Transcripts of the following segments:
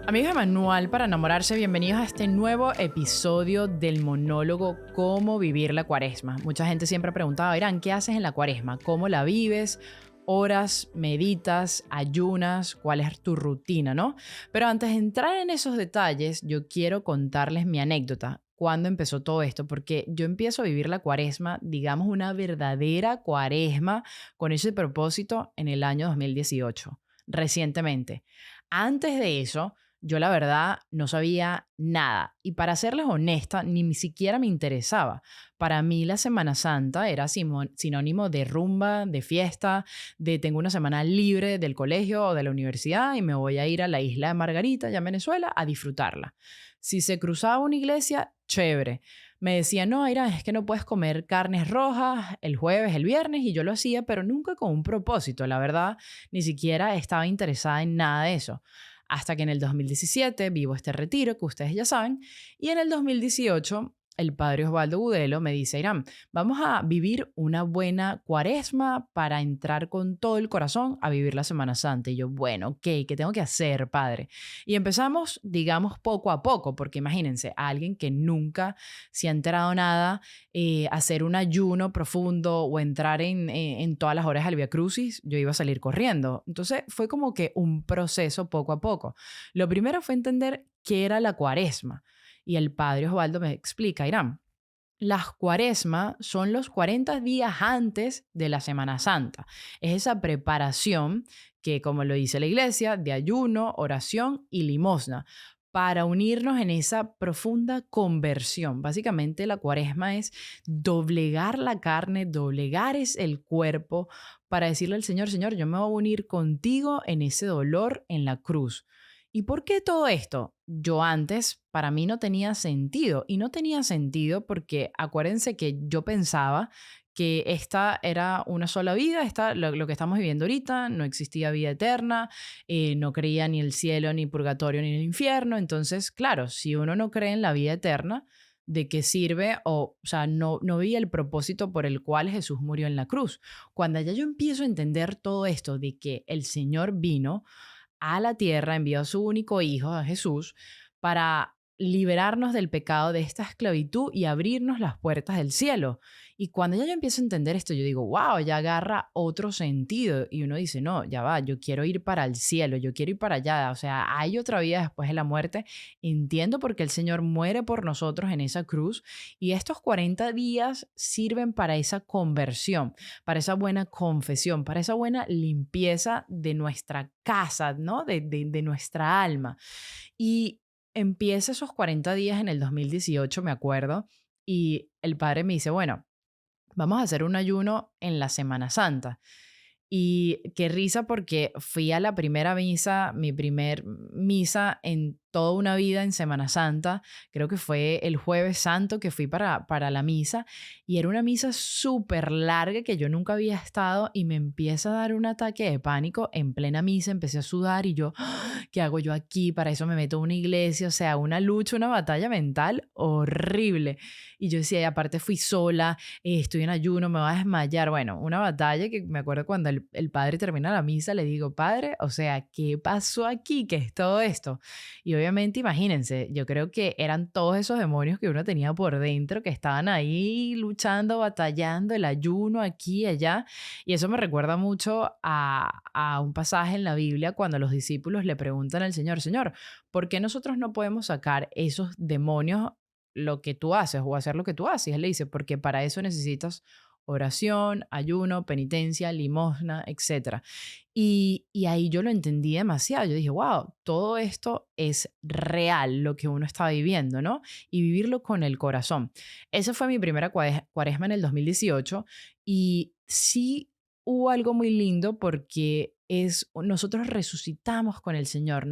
Amigos de Manual para Enamorarse, bienvenidos a este nuevo episodio del monólogo Cómo vivir la cuaresma. Mucha gente siempre ha preguntado, Irán, ¿qué haces en la cuaresma? ¿Cómo la vives? ¿Oras, meditas, ayunas? ¿Cuál es tu rutina, no? Pero antes de entrar en esos detalles, yo quiero contarles mi anécdota. ¿Cuándo empezó todo esto? Porque yo empiezo a vivir la cuaresma, digamos una verdadera cuaresma, con ese propósito en el año 2018, recientemente. Antes de eso, yo la verdad no sabía nada y para serles honesta, ni siquiera me interesaba. Para mí la Semana Santa era sinónimo de rumba, de fiesta, de tengo una semana libre del colegio o de la universidad y me voy a ir a la isla de Margarita, ya en Venezuela, a disfrutarla. Si se cruzaba una iglesia, chévere. Me decía, no, Aira, es que no puedes comer carnes rojas el jueves, el viernes, y yo lo hacía, pero nunca con un propósito, la verdad, ni siquiera estaba interesada en nada de eso. Hasta que en el 2017 vivo este retiro, que ustedes ya saben, y en el 2018 el padre Osvaldo Budelo me dice, Irán, vamos a vivir una buena cuaresma para entrar con todo el corazón a vivir la Semana Santa. Y yo, bueno, ok, ¿qué tengo que hacer, padre? Y empezamos, digamos, poco a poco, porque imagínense, a alguien que nunca se ha enterado nada, hacer un ayuno profundo o entrar en todas las horas del Vía Crucis, yo iba a salir corriendo. Entonces fue como que un proceso poco a poco. Lo primero fue entender qué era la cuaresma. Y el padre Osvaldo me explica, Irán, las cuaresmas son los 40 días antes de la Semana Santa. Es esa preparación que, como lo dice la iglesia, de ayuno, oración y limosna, para unirnos en esa profunda conversión. Básicamente la cuaresma es doblegar la carne, doblegar es el cuerpo para decirle al Señor, Señor, yo me voy a unir contigo en ese dolor en la cruz. ¿Y por qué todo esto? Yo antes, para mí no tenía sentido. Y no tenía sentido porque acuérdense que yo pensaba que esta era una sola vida, lo que estamos viviendo ahorita, no existía vida eterna, no creía ni el cielo, ni purgatorio, ni el infierno. Entonces, claro, si uno no cree en la vida eterna, ¿de qué sirve? O sea, no vi el propósito por el cual Jesús murió en la cruz. Cuando ya yo empiezo a entender todo esto de que el Señor vino a la tierra, envió a su único hijo, a Jesús, para liberarnos del pecado de esta esclavitud y abrirnos las puertas del cielo. Y cuando ya yo empiezo a entender esto, yo digo, wow, ya agarra otro sentido. Y uno dice, no, ya va, yo quiero ir para el cielo, yo quiero ir para allá. O sea, hay otra vida después de la muerte. Entiendo por qué el Señor muere por nosotros en esa cruz. Y estos 40 días sirven para esa conversión, para esa buena confesión, para esa buena limpieza de nuestra casa, ¿no? De nuestra alma. Y empieza esos 40 días en el 2018, me acuerdo, y el padre me dice, bueno, vamos a hacer un ayuno en la Semana Santa. Y qué risa porque fui a la primera misa, mi primer misa en toda una vida en Semana Santa. Creo que fue el jueves santo que fui para la misa y era una misa súper larga que yo nunca había estado y me empieza a dar un ataque de pánico en plena misa. Empecé a sudar y yo, "Ah, ¿qué hago yo aquí? Para eso me meto a una iglesia, o sea, una lucha, una batalla mental horrible. Y yo decía, y aparte fui sola, estoy en ayuno, me voy a desmayar. Bueno, una batalla que me acuerdo cuando el padre termina la misa, le digo, padre, o sea, ¿qué pasó aquí? ¿Qué es todo esto? Y obviamente, imagínense, yo creo que eran todos esos demonios que uno tenía por dentro, que estaban ahí luchando, batallando, el ayuno aquí y allá. Y eso me recuerda mucho a un pasaje en la Biblia cuando los discípulos le preguntan al Señor, Señor, ¿por qué nosotros no podemos sacar esos demonios lo que tú haces o hacer lo que tú haces? Y él le dice, porque para eso necesitas oración, ayuno, penitencia, limosna, etcétera. Y ahí yo lo entendí demasiado. Yo dije, wow, todo esto es real, lo que uno está viviendo, ¿no? Y vivirlo con el corazón. Esa fue mi primera cuaresma en el 2018 y sí hubo algo muy lindo porque nosotros resucitamos con el Señor.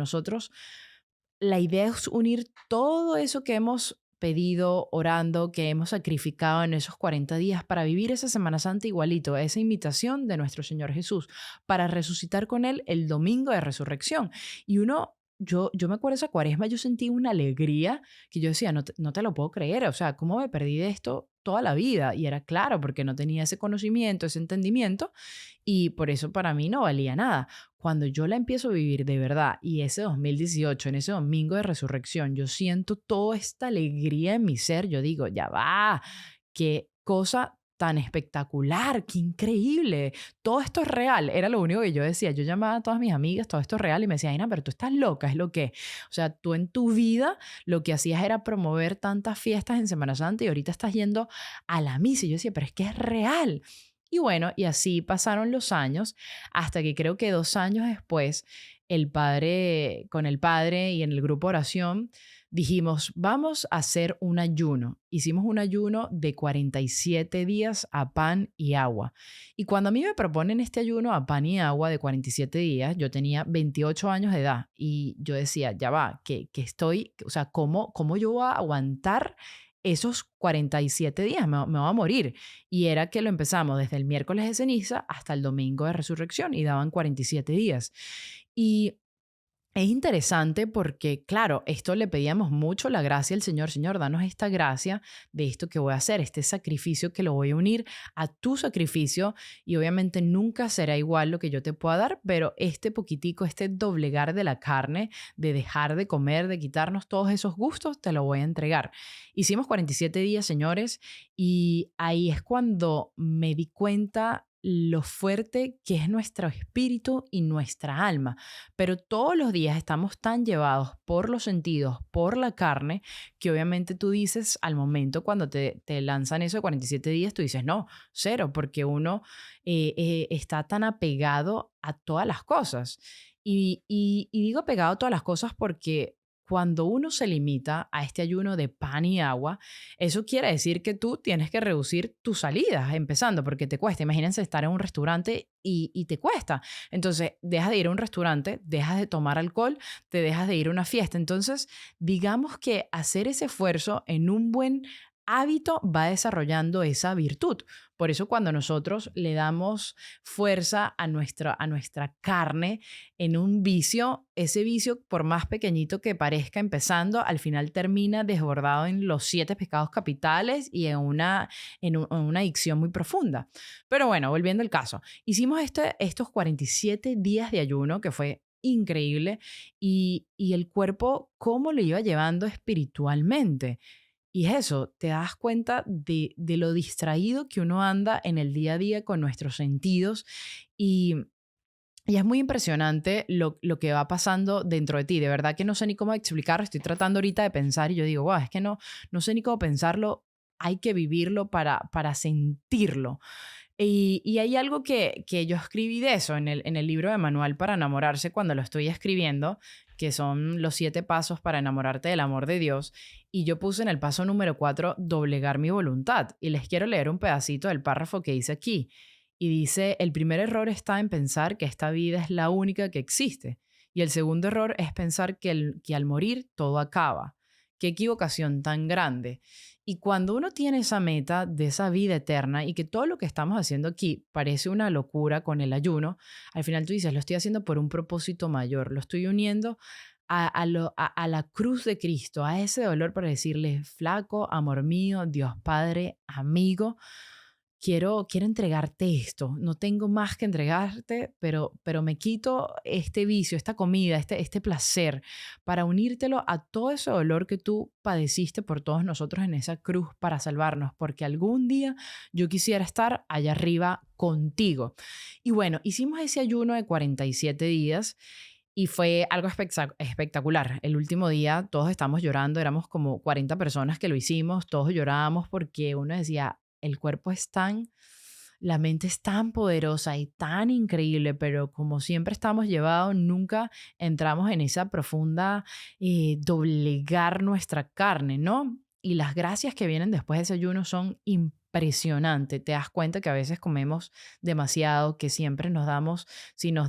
La idea es unir todo eso que hemos pedido, orando, que hemos sacrificado en esos 40 días para vivir esa Semana Santa igualito, esa invitación de nuestro Señor Jesús, para resucitar con Él el domingo de resurrección. Y yo me acuerdo de esa cuaresma, yo sentí una alegría que yo decía, no te lo puedo creer, o sea, ¿cómo me perdí de esto toda la vida? Y era claro, porque no tenía ese conocimiento, ese entendimiento, y por eso para mí no valía nada. cuando yo la empiezo a vivir de verdad y ese 2018, en ese domingo de resurrección, yo siento toda esta alegría en mi ser, yo digo, ya va, qué cosa tan espectacular, qué increíble, todo esto es real, era lo único que yo decía, yo llamaba a todas mis amigas, todo esto es real y me decía, Aina, pero tú estás loca, es lo que, o sea, tú en tu vida lo que hacías era promover tantas fiestas en Semana Santa y ahorita estás yendo a la misa y yo decía, pero es que es real. Y bueno, y así pasaron los años hasta que creo que 2 años después, con el padre y en el grupo oración, dijimos, vamos a hacer un ayuno. Hicimos un ayuno de 47 días a pan y agua. Y cuando a mí me proponen este ayuno a pan y agua de 47 días, yo tenía 28 años de edad y yo decía, ya va, que estoy, o sea, ¿cómo yo voy a aguantar esos 47 días? Me voy a morir. Y era que lo empezamos desde el miércoles de ceniza hasta el domingo de resurrección y daban 47 días. Y es interesante porque, claro, esto le pedíamos mucho la gracia al Señor. Señor, danos esta gracia de esto que voy a hacer, este sacrificio que lo voy a unir a tu sacrificio y obviamente nunca será igual lo que yo te pueda dar, pero este poquitico, este doblegar de la carne, de dejar de comer, de quitarnos todos esos gustos, te lo voy a entregar. Hicimos 47 días, señores, y ahí es cuando me di cuenta lo fuerte que es nuestro espíritu y nuestra alma. Pero todos los días estamos tan llevados por los sentidos, por la carne, que obviamente tú dices al momento cuando te lanzan eso de 47 días, tú dices, no, cero, porque uno está tan apegado a todas las cosas. Y digo apegado a todas las cosas porque cuando uno se limita a este ayuno de pan y agua, eso quiere decir que tú tienes que reducir tus salidas, empezando porque te cuesta. Imagínense estar en un restaurante y te cuesta. Entonces, dejas de ir a un restaurante, dejas de tomar alcohol, te dejas de ir a una fiesta. Entonces, digamos que hacer ese esfuerzo en un buen hábito va desarrollando esa virtud. Por eso cuando nosotros le damos fuerza a nuestra carne en un vicio, ese vicio, por más pequeñito que parezca empezando, al final termina desbordado en los 7 pecados capitales y en una adicción muy profunda. Pero bueno, volviendo al caso, hicimos estos 47 días de ayuno que fue increíble y el cuerpo, ¿cómo lo iba llevando espiritualmente? Y es eso, te das cuenta de lo distraído que uno anda en el día a día con nuestros sentidos y, y es muy impresionante lo que va pasando dentro de ti. De verdad que no sé ni cómo explicarlo. Estoy tratando ahorita de pensar y yo digo, wow, es que no sé ni cómo pensarlo. Hay que vivirlo para sentirlo. Y hay algo que yo escribí de eso en el libro de Manual para enamorarse cuando lo estoy escribiendo, que son los 7 pasos para enamorarte del amor de Dios. Y yo puse en el paso número 4, doblegar mi voluntad. Y les quiero leer un pedacito del párrafo que dice aquí. Y dice, el primer error está en pensar que esta vida es la única que existe. Y el segundo error es pensar que al morir todo acaba. Qué equivocación tan grande. Y cuando uno tiene esa meta de esa vida eterna y que todo lo que estamos haciendo aquí parece una locura con el ayuno, al final tú dices, lo estoy haciendo por un propósito mayor, lo estoy uniendo a la cruz de Cristo, a ese dolor para decirle, flaco, amor mío, Dios Padre, amigo, quiero entregarte esto, no tengo más que entregarte, pero me quito este vicio, esta comida, este placer, para unírtelo a todo ese dolor que tú padeciste por todos nosotros en esa cruz para salvarnos, porque algún día yo quisiera estar allá arriba contigo. Y bueno, hicimos ese ayuno de 47 días. Y fue algo espectacular. El último día todos estábamos llorando, éramos como 40 personas que lo hicimos, todos llorábamos porque uno decía, el cuerpo es la mente es tan poderosa y tan increíble, pero como siempre estamos llevados, nunca entramos en esa profunda doblegar nuestra carne, ¿no? Y las gracias que vienen después de ese ayuno son impresionantes. Te das cuenta que a veces comemos demasiado, que siempre nos damos, si nos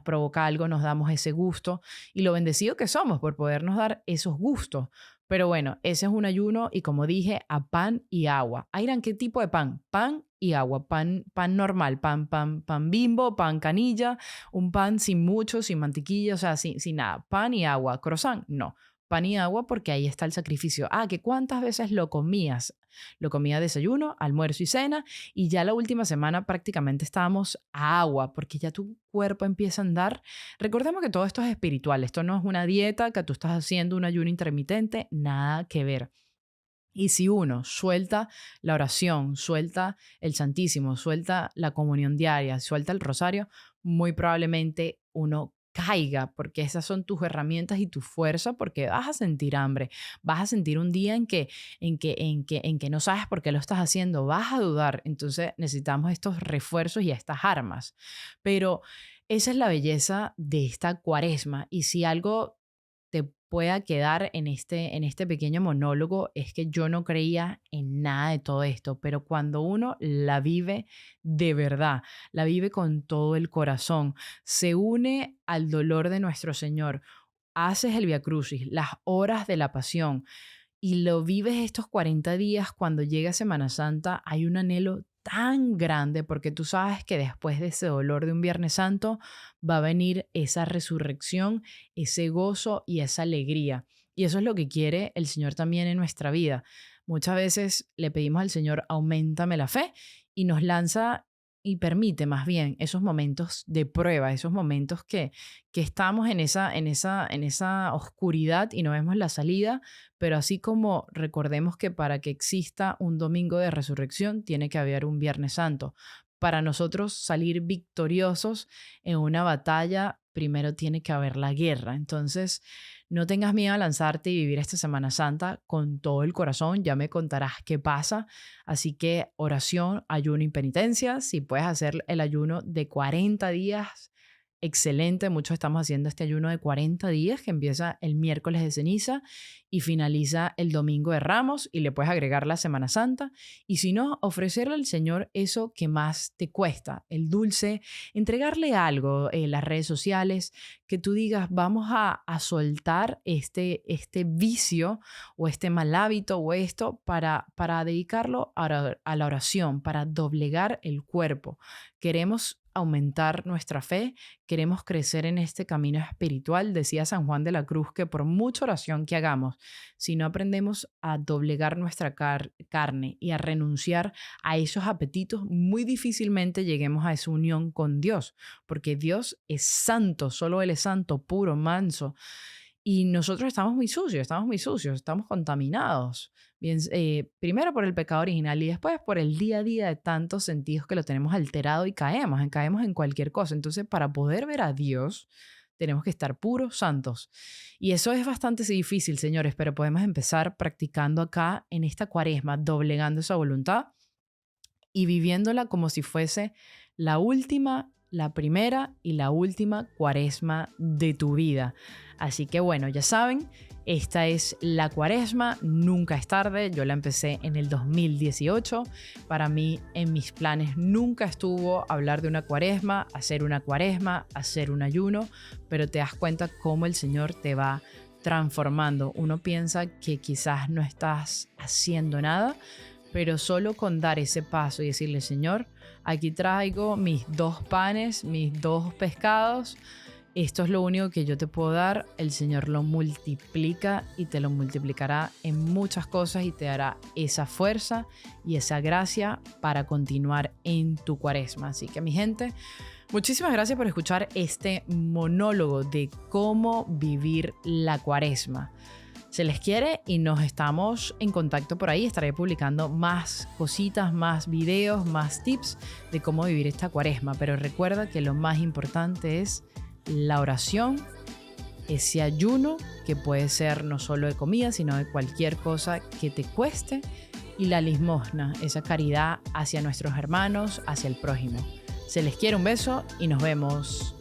provoca algo, nos damos ese gusto y lo bendecido que somos por podernos dar esos gustos. Pero bueno, ese es un ayuno y como dije, a pan y agua. Airan, ¿qué tipo de pan? Pan y agua, pan normal, pan Bimbo, pan canilla, un pan sin mucho, sin mantequilla, o sea, sin nada. Pan y agua, croissant, no. Pan y agua porque ahí está el sacrificio. Ah, ¿que cuántas veces lo comías? Lo comía desayuno, almuerzo y cena, y ya la última semana prácticamente estábamos a agua, porque ya tu cuerpo empieza a andar. Recordemos que todo esto es espiritual, esto no es una dieta que tú estás haciendo, un ayuno intermitente, nada que ver. Y si uno suelta la oración, suelta el Santísimo, suelta la comunión diaria, suelta el rosario, muy probablemente uno caiga, porque esas son tus herramientas y tu fuerza, porque vas a sentir hambre, vas a sentir un día en que no sabes por qué lo estás haciendo, vas a dudar. Entonces necesitamos estos refuerzos y estas armas. Pero esa es la belleza de esta cuaresma. Y si algo te pueda quedar en este pequeño monólogo es que yo no creía en nada de todo esto, pero cuando uno la vive de verdad, la vive con todo el corazón, se une al dolor de nuestro Señor, haces el Vía Crucis, las horas de la pasión, y lo vives estos 40 días, cuando llega Semana Santa, hay un anhelo tan grande porque tú sabes que después de ese dolor de un Viernes Santo va a venir esa resurrección, ese gozo y esa alegría. Y eso es lo que quiere el Señor también en nuestra vida. Muchas veces le pedimos al Señor, auméntame la fe, y nos lanza y permite más bien esos momentos de prueba, esos momentos que estamos en esa oscuridad y no vemos la salida, pero así como recordemos que para que exista un domingo de resurrección tiene que haber un Viernes Santo. Para nosotros salir victoriosos en una batalla, primero tiene que haber la guerra. Entonces, no tengas miedo a lanzarte y vivir esta Semana Santa con todo el corazón. Ya me contarás qué pasa. Así que oración, ayuno y penitencia. Si puedes hacer el ayuno de 40 días, excelente. Muchos estamos haciendo este ayuno de 40 días que empieza el miércoles de ceniza y finaliza el domingo de Ramos, y le puedes agregar la Semana Santa. Y si no, ofrecerle al Señor eso que más te cuesta, el dulce, entregarle algo en las redes sociales, que tú digas, vamos a soltar este vicio o este mal hábito o esto para dedicarlo a la oración, para doblegar el cuerpo. Queremos aumentar nuestra fe, queremos crecer en este camino espiritual. Decía San Juan de la Cruz que por mucha oración que hagamos, si no aprendemos a doblegar nuestra carne y a renunciar a esos apetitos, muy difícilmente lleguemos a esa unión con Dios, porque Dios es santo, solo Él es santo, puro, manso. Y nosotros estamos muy sucios, estamos contaminados. Bien, primero por el pecado original y después por el día a día de tantos sentidos que lo tenemos alterado y caemos en cualquier cosa. Entonces, para poder ver a Dios, tenemos que estar puros, santos. Y eso es bastante difícil, señores, pero podemos empezar practicando acá en esta cuaresma, doblegando esa voluntad y viviéndola como si fuese la última, la primera y la última cuaresma de tu vida. Así que bueno, ya saben, esta es la cuaresma, nunca es tarde. Yo la empecé en el 2018. Para mí, en mis planes nunca estuvo hablar de una cuaresma, hacer un ayuno, pero te das cuenta cómo el Señor te va transformando. Uno piensa que quizás no estás haciendo nada, pero solo con dar ese paso y decirle, Señor, aquí traigo mis 2 panes, mis 2 pescados, esto es lo único que yo te puedo dar. El Señor lo multiplica y te lo multiplicará en muchas cosas y te dará esa fuerza y esa gracia para continuar en tu cuaresma. Así que, mi gente, muchísimas gracias por escuchar este monólogo de cómo vivir la cuaresma. Se les quiere y nos estamos en contacto por ahí. Estaré publicando más cositas, más videos, más tips de cómo vivir esta cuaresma. Pero recuerda que lo más importante es la oración, ese ayuno que puede ser no solo de comida, sino de cualquier cosa que te cueste, y la limosna, esa caridad hacia nuestros hermanos, hacia el prójimo. Se les quiere, un beso y nos vemos.